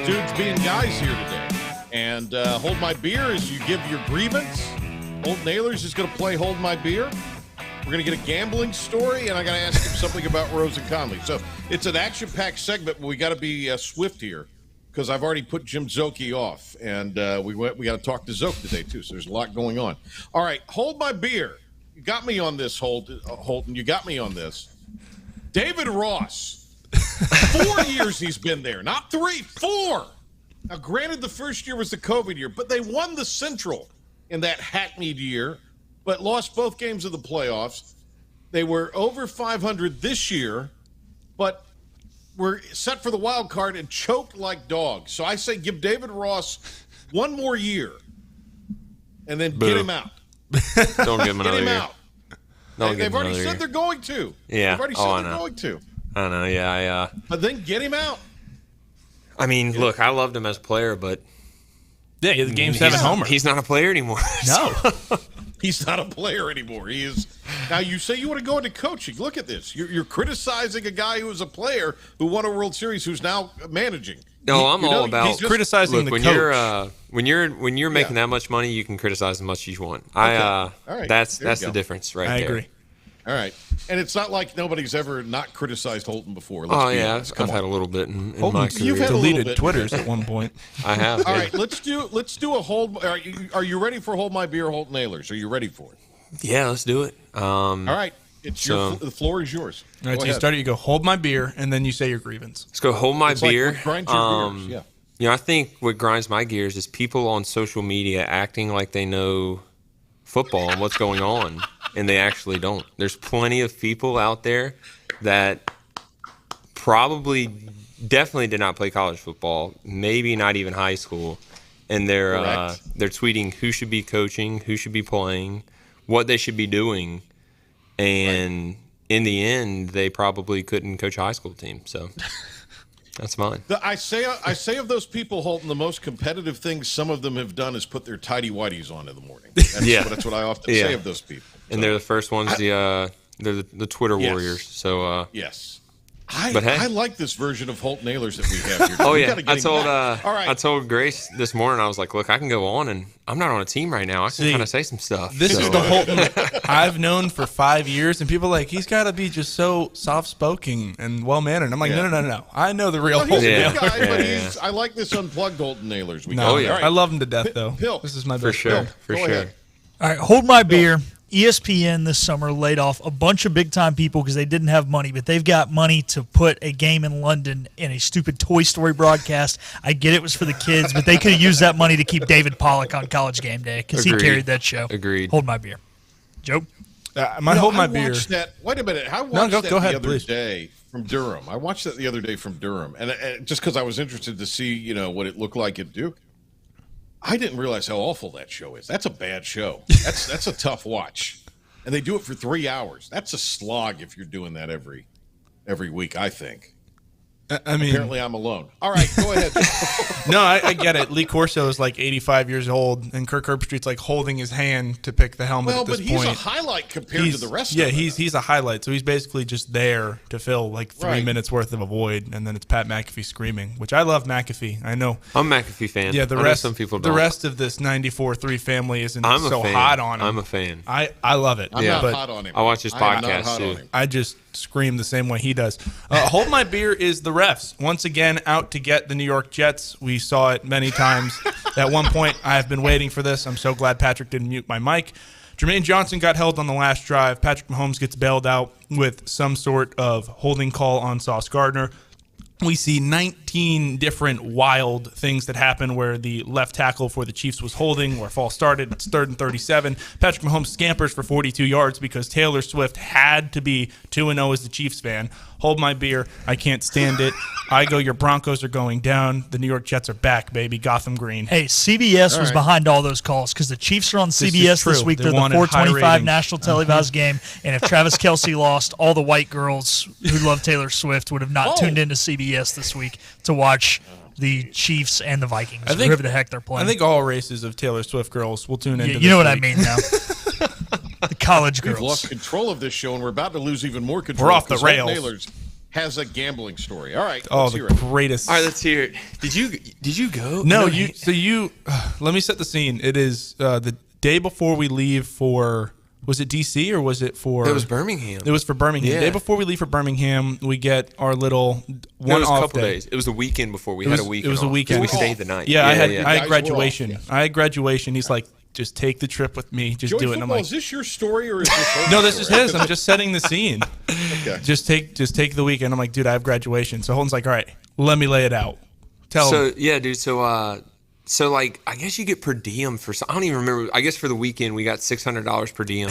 dudes being guys here today. And Hold My Beer is you give your grievance. Holton Ahlers is going to play Hold My Beer. We're going to get a gambling story, and I got to ask him something about Rose and Conley. So it's an action-packed segment, but we got to be swift here because I've already put Jim Zoki off, and we got to talk to Zoke today too. So there's a lot going on. All right, Hold My Beer. You got me on this, Holton. You got me on this. David Ross. 4 years he's been there, not 3, 4. Now, granted, the first year was the COVID year, but they won the Central in that hackneyed year, but lost both games of the playoffs. They were over 500 this year, but were set for the wild card and choked like dogs. So I say give David Ross one more year and then get him out. Don't give him another year. Out. They've already said they're going to. Yeah. They've already said they're going to. I know, yeah. But then get him out. I mean, look, I loved him as a player, but yeah, the Game 7 homer. He's not a player anymore. No. He's not a player anymore. He is. Now, you say you want to go into coaching. Look at this. You're criticizing a guy who was a player who won a World Series who's now managing. No, I'm all about criticizing the coach. When you're making that much money, you can criticize as much as you want. Okay. All right. That's the difference right there. I agree. All right. And it's not like nobody's ever not criticized Holton before. I've had a little bit in my career. You've had deleted Twitters at one point. I have. All right, let's do a hold. Are you ready for Hold My Beer, Holton Ahlers? Are you ready for it? Yeah, let's do it. All right. The floor is yours. All right, so you start it, you go Hold My Beer, and then you say your grievance. Let's go Hold My Beer. Like grind your gears. Yeah. You know, I think what grinds my gears is people on social media acting like they know football and what's going on, and they actually don't. There's plenty of people out there that probably definitely did not play college football, maybe not even high school. And they're tweeting who should be coaching, who should be playing, what they should be doing. And in the end, they probably couldn't coach a high school team. So that's fine. I say of those people, Holton, the most competitive thing some of them have done is put their tighty-whities on in the morning. That's what I often say of those people. And they're the first ones, they're the Twitter warriors. So yes. But hey. I like this version of Holton Ahlers that we have here. Oh, yeah. I told Grace this morning, I was like, look, I can go on, and I'm not on a team right now. I can kind of say some stuff. This is the Holton I've known for 5 years, and people are like, he's got to be just so soft-spoken and well-mannered. I'm like, no. I know the real Holton Ahlers. But I like this unplugged Holton Ahlers. I love him to death, though. This is my best friend. For sure. All right, hold my beer. ESPN this summer laid off a bunch of big-time people because they didn't have money, but they've got money to put a game in London in a stupid Toy Story broadcast. I get it was for the kids, but they could have used that money to keep David Pollock on College Game Day because he carried that show. Agreed. Hold my beer. Joe? Hold my beer. Wait a minute. I watched that the other day from Durham. I watched that the other day from Durham, and just because I was interested to see, what it looked like at Duke. I didn't realize how awful that show is. That's a bad show. That's a tough watch. And they do it for 3 hours. That's a slog if you're doing that every week, I think. I mean, apparently I'm alone. All right, go ahead. No, I get it. Lee Corso is like 85 years old, and Kirk Herbstreit's like holding his hand to pick the helmet at this point. Well, but he's a highlight compared to the rest of them. Yeah, he's a highlight, so he's basically just there to fill like 3 minutes worth of a void, and then it's Pat McAfee screaming, which I love McAfee. I know. I'm a McAfee fan. Yeah, some people don't. The rest of this 94.3 family isn't hot on him. I'm a fan. I love it. I'm not hot on him. I watch his podcast, too. I just scream the same way he does. Hold my beer is the refs. Once again, out to get the New York Jets. We saw it many times. At one point, I have been waiting for this. I'm so glad Patrick didn't mute my mic. Jermaine Johnson got held on the last drive. Patrick Mahomes gets bailed out with some sort of holding call on Sauce Gardner. We see 19 different wild things that happen where the left tackle for the Chiefs was holding, where false started. It's 3rd and 37. Patrick Mahomes scampers for 42 yards because Taylor Swift had to be 2-0 as the Chiefs fan. Hold my beer. I can't stand it. I go, your Broncos are going down. The New York Jets are back, baby. Gotham Green. Hey, CBS was behind all those calls because the Chiefs are on CBS this week. They're the 425 national televised game. And if Travis Kelce lost, all the white girls who love Taylor Swift would have not tuned into CBS this week to watch the Chiefs and the Vikings, whoever the heck they're playing. I think all races of Taylor Swift girls will tune into this You know what week. I mean now. The college girls. We've lost control of this show, and we're about to lose even more control. We're off the rails. Nailers has a gambling story. All right. Oh, the greatest. All right, let's hear it. Did you go? No, you. So you. Let me set the scene. It is the day before we leave for. Was it D.C. or was it for? It was Birmingham. It was for Birmingham. Yeah. The day before we leave for Birmingham, we get our little one-off day. Days. It was the weekend before we had a weekend. It was a weekend. We stayed the night. Yeah, I had graduation. I had graduation. He's like, just take the trip with me. Just Joey do it. And I'm like, is this your story or is this? No, this is his. I'm just setting the scene. Okay. Just take the weekend. I'm like, dude, I have graduation. So Holton's like, all right, let me lay it out. Tell him. Yeah, dude. So like, I guess you get per diem for. I don't even remember. I guess for the weekend we got $600 per diem,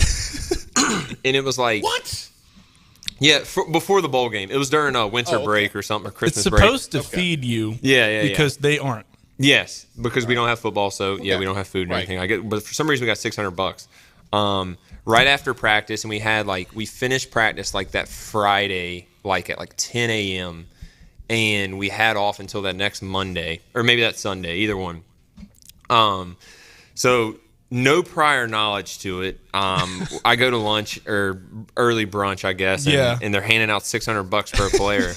and it was like what? Yeah, before the bowl game. It was during a winter break or something, or Christmas break. It's supposed to feed you. Yeah. Because they aren't. Yes, because we don't have football, so we don't have food and everything. But for some reason we got $600. Right after practice, and we finished practice like that Friday, like at like 10 a.m. and we had off until that next Monday, or maybe that Sunday, either one. So no prior knowledge to it. I go to lunch or early brunch, I guess, and they're handing out $600 per player.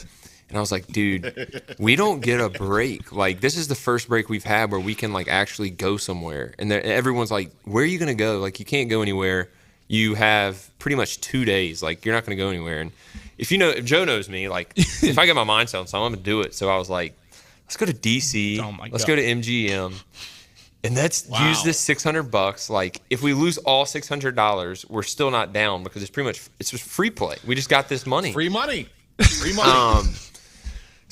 And I was like, dude, we don't get a break. Like, this is the first break we've had where we can, like, actually go somewhere. And everyone's like, where are you going to go? Like, you can't go anywhere. You have pretty much 2 days. Like, you're not going to go anywhere. And if Joe knows me, like, if I get my mind set on something, I'm going to do it. So I was like, let's go to D.C. Let's go to MGM. And let's use this $600. Like, if we lose all $600, we're still not down because it's just free play. We just got this money. Free money.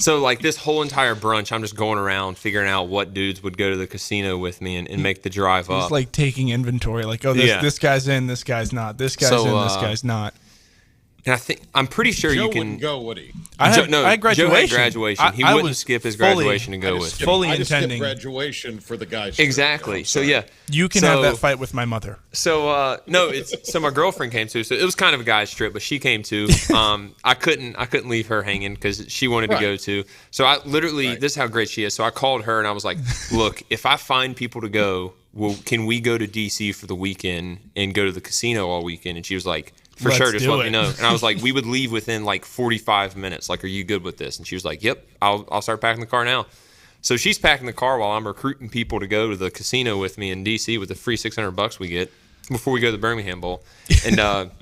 So, like, this whole entire brunch, I'm just going around figuring out what dudes would go to the casino with me and make the drive up. It's like taking inventory. Like, this guy's in, this guy's not. This guy's in, this guy's not. And I'm pretty sure Joe you can. wouldn't go, would he? I had graduation. Joe had graduation. He wouldn't skip his graduation to go with. Fully I just intending skipped graduation for the guys. Exactly. So yeah, you can have that fight with my mother. So so my girlfriend came too. So it was kind of a guy's trip, but she came too. I couldn't leave her hanging because she wanted to go too. So I literally, this is how great she is. So I called her and I was like, look, if I find people to go, well, can we go to DC for the weekend and go to the casino all weekend? And she was like, for sure, just let me know. And I was like, we would leave within like 45 minutes. Like, are you good with this? And she was like, yep, I'll start packing the car now. So she's packing the car while I'm recruiting people to go to the casino with me in DC with the free $600 we get before we go to the Birmingham Bowl. And I'm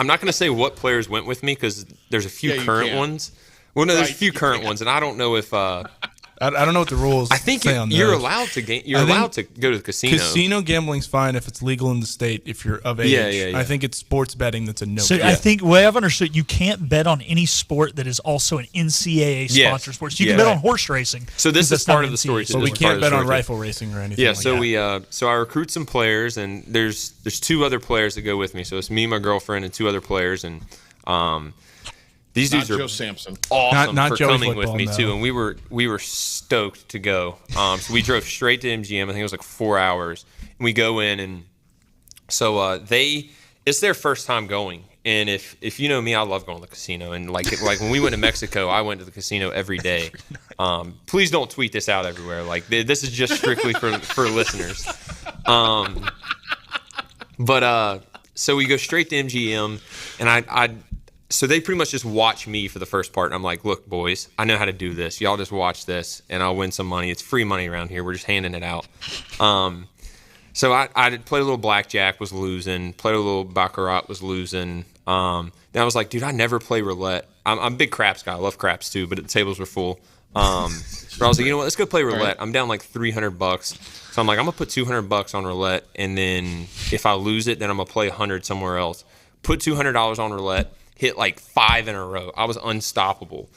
not going to say what players went with me because there's a few current ones. Well, no, there's a few current ones, and I don't know if I don't know what the rules. I think say on you're those. allowed to allowed to go to the casino. Casino gambling's fine if it's legal in the state if you're of age. Yeah. I think it's sports betting that's a no. So I think the way I've understood, you can't bet on any sport that is also an NCAA sponsored sport. You can bet on horse racing. So this is part of the story. But we can't bet on rifle racing or anything. Yeah. Like So that. so I recruit some players, and there's two other players that go with me. So it's me, my girlfriend, and two other players, and these dudes are Joe Sampson. Awesome not for Joey coming with me no. too, and we were stoked to go. So we drove straight to MGM. I think it was like 4 hours, and we go in, and so it's their first time going. And if you know me, I love going to the casino. And like when we went to Mexico, I went to the casino every day. Please don't tweet this out everywhere. Like this is just strictly for listeners. So we go straight to MGM, and so they pretty much just watch me for the first part. And I'm like, look, boys, I know how to do this. Y'all just watch this, and I'll win some money. It's free money around here. We're just handing it out. So I played a little blackjack, was losing. Played a little baccarat, was losing. Then I was like, dude, I never play roulette. I'm a big craps guy. I love craps too, but the tables were full. But I was like, you know what? Let's go play roulette. Right. I'm down like $300. So I'm like, I'm going to put $200 on roulette, and then if I lose it, then I'm going to play $100 somewhere else. Put $200 on roulette. Hit like 5 in a row. I was unstoppable.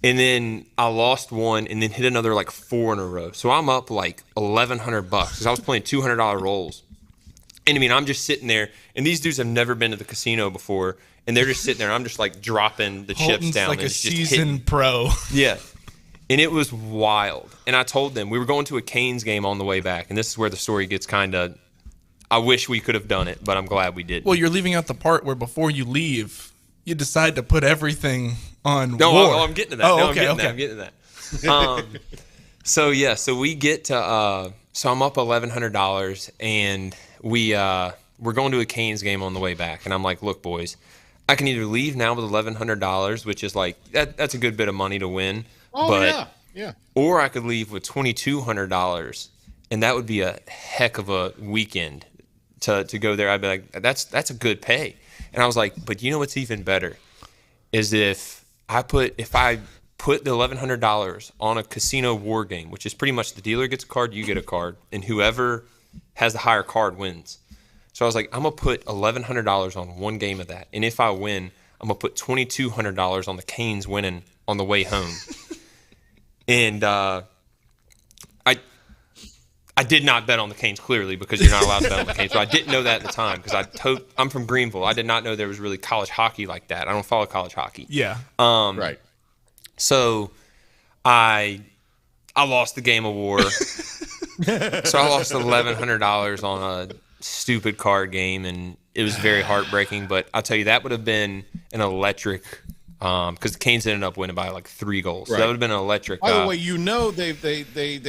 And then I lost one and then hit another like 4 in a row. So I'm up like $1,100 because I was playing $200 rolls. And I mean, I'm just sitting there, and these dudes have never been to the casino before, and they're just sitting there, and I'm just like dropping the Holton's chips down. like and a it's just seasoned pro. Yeah. And it was wild. And I told them, we were going to a Canes game on the way back, and this is where the story gets kind of, I wish we could have done it, but I'm glad we did. Well, you're leaving out the part where before you leave, you decide to put everything on war. No, I'm getting to that. Oh, okay. I'm getting to that. So we get to so I'm up $1,100, and we're going to a Canes game on the way back, and I'm like, look, boys, I can either leave now with $1,100, which is like that's a good bit of money to win. Yeah. Or I could leave with $2,200, and that would be a heck of a weekend to go there. I'd be like, that's a good pay. And I was like, but you know what's even better is if I put the $1,100 on a casino war game, which is pretty much the dealer gets a card, you get a card, and whoever has the higher card wins. So I was like, I'm gonna put $1,100 on one game of that, and if I win, I'm gonna put $2,200 on the Canes winning on the way home. And I did not bet on the Canes, clearly, because you're not allowed to bet on the Canes. So I didn't know that at the time because I'm from Greenville. I did not know there was really college hockey like that. I don't follow college hockey. Yeah. Right. So I lost the game of war. So I lost $1,100 on a stupid card game, and it was very heartbreaking. But I'll tell you, that would have been an electric because the Canes ended up winning by like 3 goals. Right. So that would have been an electric. By the way, you know they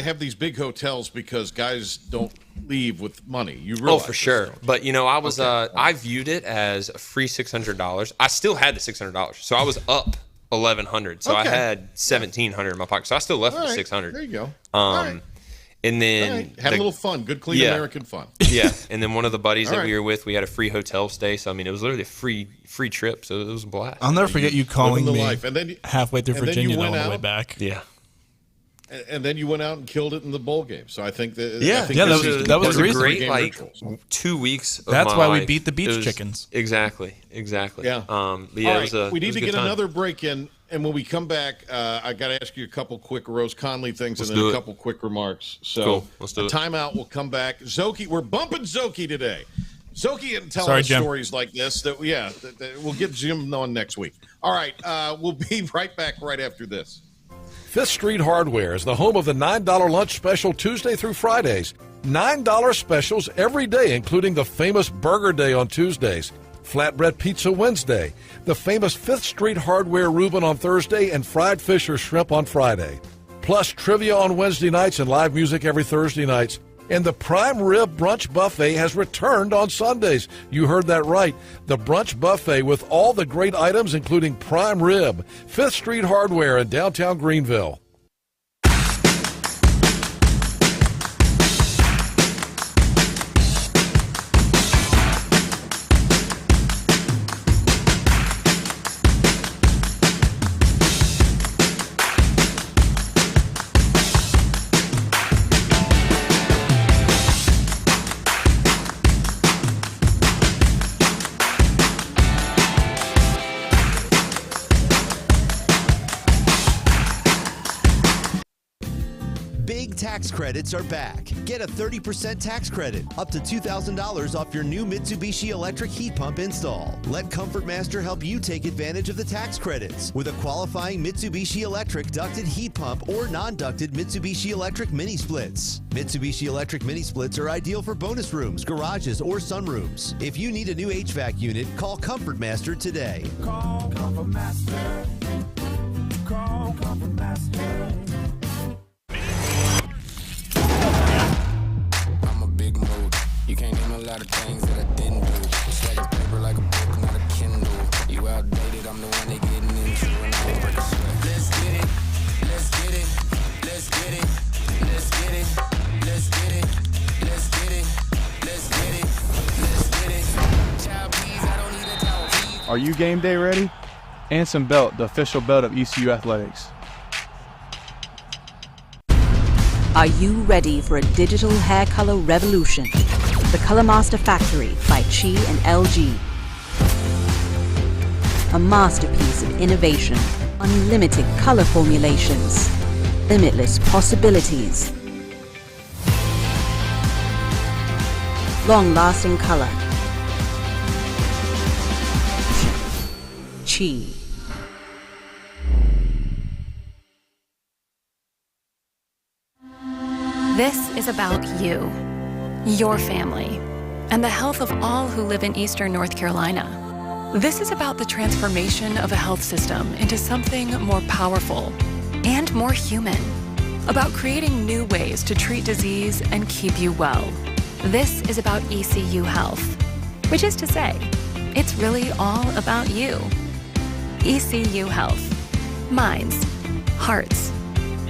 have these big hotels because guys don't leave with money. You realize? Oh, for sure. But you know, I was I viewed it as a free $600. I still had the $600, so I was up $1,100. So I had $1,700 in my pocket. So I still left with $600. There you go. And then had a little fun, good, clean American fun. Yeah, and then one of the buddies that we were with, we had a free hotel stay. So I mean, it was literally a free trip. So it was a blast. I'll never forget you calling me and then halfway through Virginia on the way back. Yeah. And then you went out and killed it in the bowl game. So I think that that was a great like 2 weeks. That's why we beat the beach chickens. Exactly. Yeah. But yeah, we need to get another break in. And when we come back, I got to ask you a couple quick Rose Conley things and then a couple quick remarks. So cool. Let's do it. Timeout will come back. Zoki, we're bumping Zoki today. Zoki and tell Sorry, us Jim. stories like this. That we'll get Jim on next week. All right, we'll be right back right after this. Fifth Street Hardware is the home of the $9 lunch special Tuesday through Fridays. $9 specials every day, including the famous Burger Day on Tuesdays, Flatbread Pizza Wednesday, the famous Fifth Street Hardware Reuben on Thursday, and fried fish or shrimp on Friday. Plus trivia on Wednesday nights and live music every Thursday nights. And the Prime Rib Brunch Buffet has returned on Sundays. You heard that right. The Brunch Buffet with all the great items, including prime rib. Fifth Street Hardware in downtown Greenville. Tax credits are back. Get a 30% tax credit, up to $2,000 off your new Mitsubishi electric heat pump install. Let Comfort Master help you take advantage of the tax credits with a qualifying Mitsubishi electric ducted heat pump or non-ducted Mitsubishi electric mini splits. Mitsubishi electric mini splits are ideal for bonus rooms, garages, or sunrooms. If you need a new HVAC unit, call Comfort Master today. Call Comfort Master. Call Comfort Master. You can't name a lot of things that I didn't do. Stacking paper like a book, not a Kindle. You outdated, I'm the one they getting into. And I don't break a sweat. Let's get it, let's get it, let's get it, let's get it, let's get it, let's get it, let's get it, let's get it. Child, please, I don't need a child, please. Are you game day ready? Anson Belt, the official belt of ECU Athletics. Are you ready for a digital hair color revolution? The Color Master Factory by Chi and LG. A masterpiece of innovation, unlimited color formulations, limitless possibilities. Long-lasting color. Chi. This is about you, your family, and the health of all who live in Eastern North Carolina. This is about the transformation of a health system into something more powerful and more human, about creating new ways to treat disease and keep you well. This is about ECU Health, which is to say, it's really all about you. ECU Health. Minds, hearts,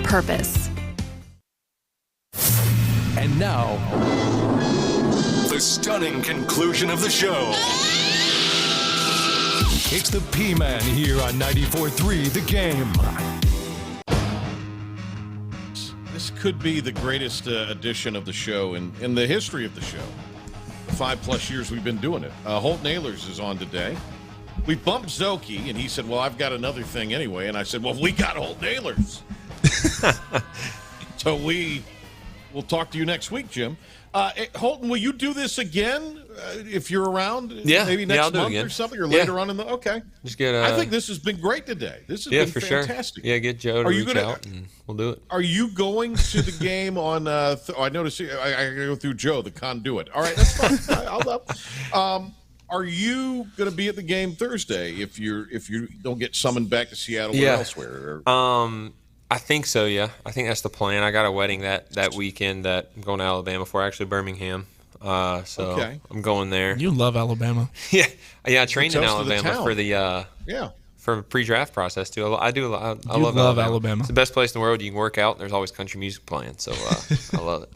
purpose. And now, the stunning conclusion of the show. It's the P-Man here on 94.3 The Game. This could be the greatest edition of the show in the history of the show. The 5+ years we've been doing it. Holton Ahlers is on today. We bumped Zoki, and he said, well, I've got another thing anyway. And I said, well, we got Holton Ahlers. So we'll talk to you next week, Jim. Holton, will you do this again if you're around? Yeah, maybe next month or something, or later on in the. Okay. Just get. I think this has been great today. This has been for fantastic. Sure. Yeah, get Joe to reach out, and we'll do it. Are you going to the game on? I noticed I go through Joe, the conduit. All right, that's fine. Are you going to be at the game Thursday if you don't get summoned back to Seattle or elsewhere? I think so, yeah. I think that's the plan. I got a wedding that weekend that I'm going to Alabama for, actually Birmingham. So I'm going there. You love Alabama. Yeah. I trained in Alabama for the for pre-draft process too. I love Alabama. It's the best place in the world. You can work out. There's always country music playing, so I love it.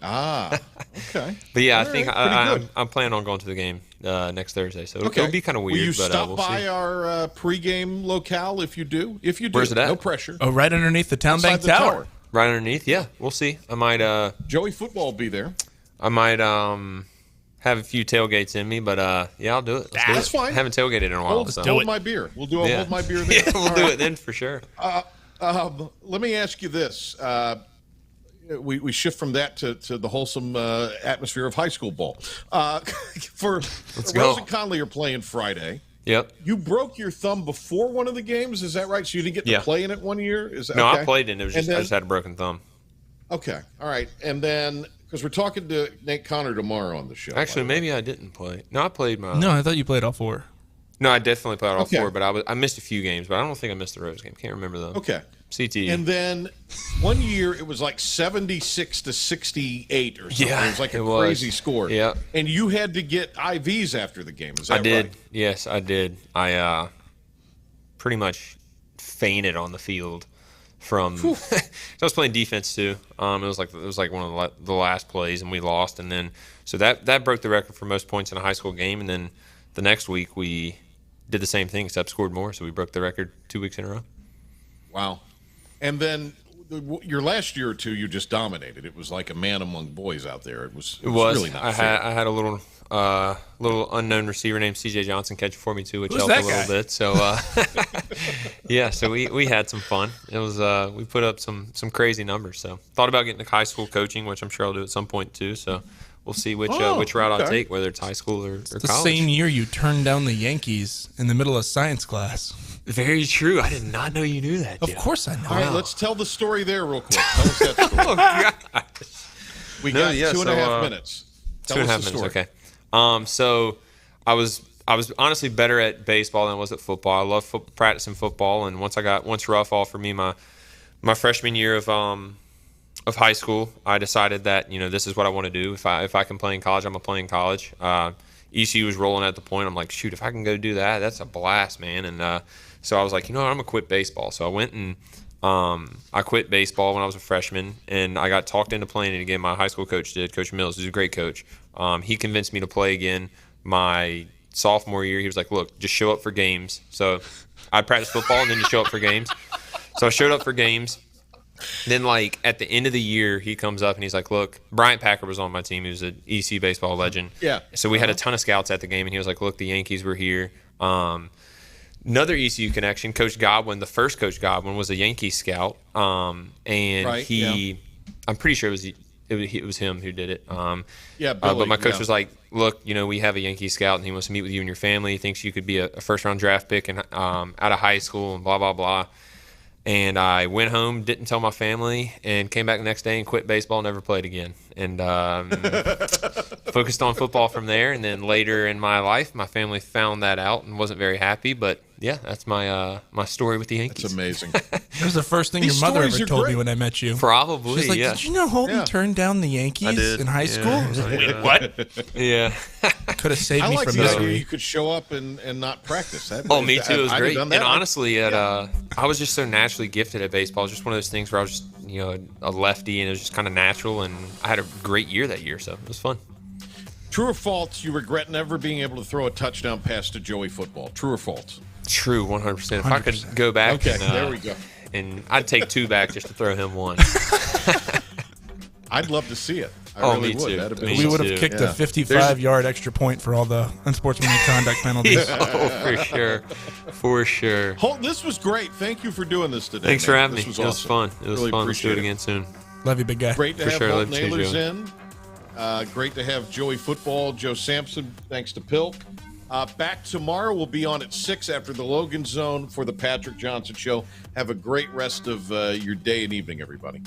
Okay. But yeah, I think I'm planning on going to the game next Thursday. So it'll be kind of weird. Will you but stop we'll by see. our pregame locale if you do? If you do, where's it at? No pressure. Oh, right underneath the Town Bank Tower. Right underneath. Yeah, we'll see. I might. Joey Football will be there. I might have a few tailgates in me, but I'll do it. That's fine. I haven't tailgated in a while. Hold my beer. We'll do a hold my beer there. Yeah, we'll do it then for sure. Let me ask you this: we shift from that to the wholesome atmosphere of high school ball. For Rose and Conley are playing Friday. Yep. You broke your thumb before one of the games, is that right? So you didn't get to play in it one year? No, okay. I played in it. I just had a broken thumb. Okay. All right. And then, because we're talking to Nate Connor tomorrow on the show. Actually, maybe I didn't play. No, I played my. No, I thought you played all 4. No, I definitely played all 4, but I missed a few games, but I don't think I missed the Rose game. Can't remember though. Okay. CTE. And then one year it was like 76 to 68 or something. Yeah, it was like a crazy score. Yeah. And you had to get IVs after the game. Is that I did. right? Yes, I did. I pretty much fainted on the field from. So I was playing defense too. It was like one of the last plays, and we lost. And then so that broke the record for most points in a high school game. And then the next week we did the same thing, except scored more. So we broke the record 2 weeks in a row. Wow. And then your last year or two, you just dominated. It was like a man among boys out there. It was really not fair. I had a little unknown receiver named CJ Johnson catch it for me too, which Who's helped a that little bit. So yeah, so we had some fun. It was we put up some crazy numbers. So thought about getting to high school coaching, which I'm sure I'll do at some point too. So we'll see which route I take, whether it's high school or The college. same year you turned down the Yankees in the middle of science class. Very true. I did not know you knew that. Of course I know. All right, let's tell the story there real quick. Tell us that story. Oh, gosh. We got 2.5 minutes. Tell 2.5 us the minutes, story. okay. So I was honestly better at baseball than I was at football. I love practicing football, and once Ruff offered me my freshman year of high school, I decided that this is what I want to do. If I can play in college, I'm gonna play in college. ECU was rolling at the point. I'm like, shoot, if I can go do that, that's a blast, man. And so I was like, I'm gonna quit baseball. So I went and I quit baseball when I was a freshman, and I got talked into playing it again. My high school coach did, Coach Mills, who's a great coach. He convinced me to play again my sophomore year. He was like, look, just show up for games. So I'd practice football and then just show up for games. So I showed up for games. Then, at the end of the year, he comes up and he's like, look, Bryant Packer was on my team. He was an EC baseball legend. Yeah. So we had a ton of scouts at the game, and he was like, look, the Yankees were here. Another ECU connection, Coach Godwin, the first Coach Godwin, was a Yankee scout. And I'm pretty sure it was him who did it. Billy, but my coach was like, look, we have a Yankee scout, and he wants to meet with you and your family. He thinks you could be a first-round draft pick and out of high school and blah, blah, blah. And I went home, didn't tell my family, and came back the next day and quit baseball, never played again. And focused on football from there. And then later in my life, my family found that out and wasn't very happy. But, yeah, that's my story with the Yankees. That's amazing. It was the first thing your mother ever told me when I met you. Probably, She's like, yeah. did you know Holton turned down the Yankees in high school? I was like, wait, what? Yeah. Could have saved me from the misery. idea you could show up and not practice. Me too. It was great. And honestly, I was just so naturally gifted at baseball. It was just one of those things where I was just, a lefty, and it was just kind of natural. And I had a great year that year, so it was fun. True or false, you regret never being able to throw a touchdown pass to Joey football? True or false? True, 100%. If I could go back, there we go. And I'd take 2 back just to throw him 1. I'd love to see it. I really me would. too. We would have kicked a 55-yard extra point for all the unsportsmanlike conduct penalties. For sure. Holt, this was great. Thank you for doing this today. Thanks for having me. Was it was awesome. fun. It was really fun. Let's do it again soon. Love you, big guy. Great to have Holton Ahlers in. Great to have Joey Football, Joe Sampson. Thanks to Pilk. Back tomorrow. We'll be on at 6 after the Logan Zone for the Patrick Johnson Show. Have a great rest of your day and evening, everybody.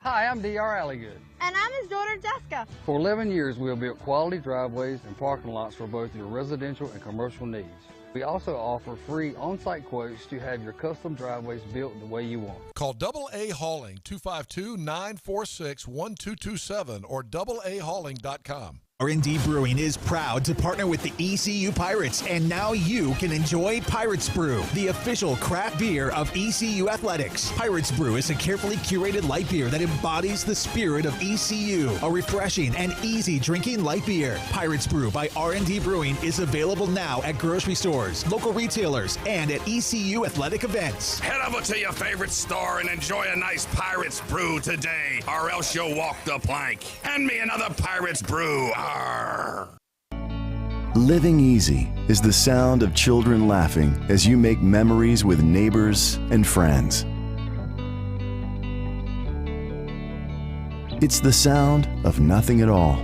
Hi, I'm D.R. Alligood. And I'm his daughter, Jessica. For 11 years, we have built quality driveways and parking lots for both your residential and commercial needs. We also offer free on-site quotes to have your custom driveways built the way you want. Call AA Hauling 252-946-1227 or AAHauling.com. R&D Brewing is proud to partner with the ECU Pirates, and now you can enjoy Pirates Brew, the official craft beer of ECU Athletics. Pirates Brew is a carefully curated light beer that embodies the spirit of ECU, a refreshing and easy drinking light beer. Pirates Brew by R&D Brewing is available now at grocery stores, local retailers, and at ECU athletic events. Head over to your favorite store and enjoy a nice Pirates Brew today, or else you'll walk the plank. Hand me another Pirates Brew. Arr. Living easy is the sound of children laughing as you make memories with neighbors and friends. It's the sound of nothing at all.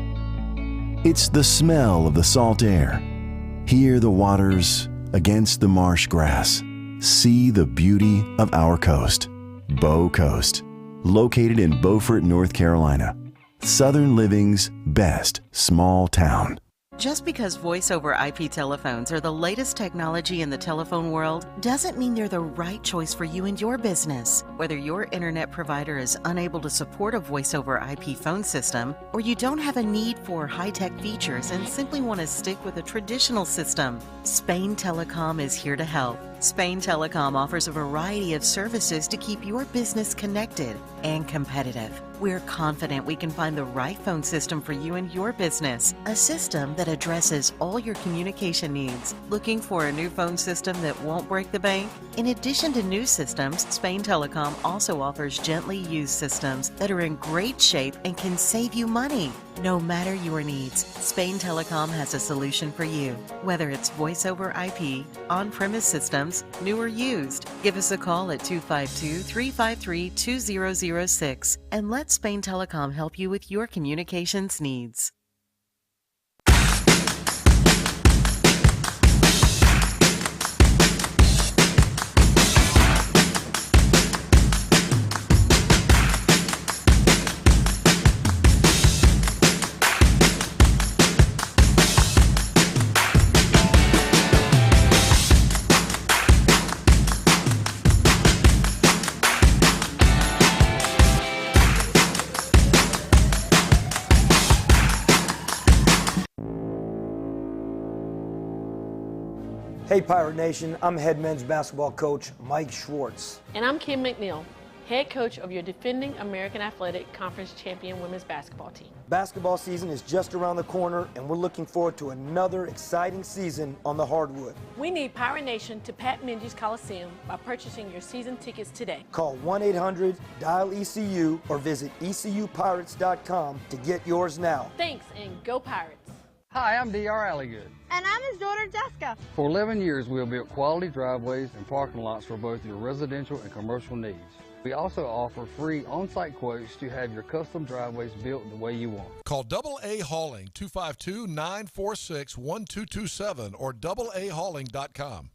It's the smell of the salt air. Hear the waters against the marsh grass. See the beauty of our coast. Bow Coast, located in Beaufort, North Carolina. Southern Living's best small town. Just because voice over IP telephones are the latest technology in the telephone world doesn't mean they're the right choice for you and your business. Whether your internet provider is unable to support a voice over IP phone system, or you don't have a need for high-tech features and simply want to stick with a traditional system, Spain Telecom is here to help. Spain Telecom offers a variety of services to keep your business connected and competitive. We're confident we can find the right phone system for you and your business, a system that addresses all your communication needs. Looking for a new phone system that won't break the bank? In addition to new systems, Spain Telecom also offers gently used systems that are in great shape and can save you money. No matter your needs, Spain Telecom has a solution for you. Whether it's voice over IP, on-premise systems, new or used, give us a call at 252-353-2006 and let Spain Telecom help you with your communications needs. Hey Pirate Nation, I'm head men's basketball coach Mike Schwartz. And I'm Kim McNeil, head coach of your defending American Athletic Conference champion women's basketball team. Basketball season is just around the corner and we're looking forward to another exciting season on the hardwood. We need Pirate Nation to Pat Minji's Coliseum by purchasing your season tickets today. Call 1-800-DIAL-ECU or visit ECUPirates.com to get yours now. Thanks and go Pirates. Hi, I'm D.R. Alligood. And I'm his daughter, Jessica. For 11 years, we have built quality driveways and parking lots for both your residential and commercial needs. We also offer free on-site quotes to have your custom driveways built the way you want. Call AA Hauling 252-946-1227 or AAHauling.com.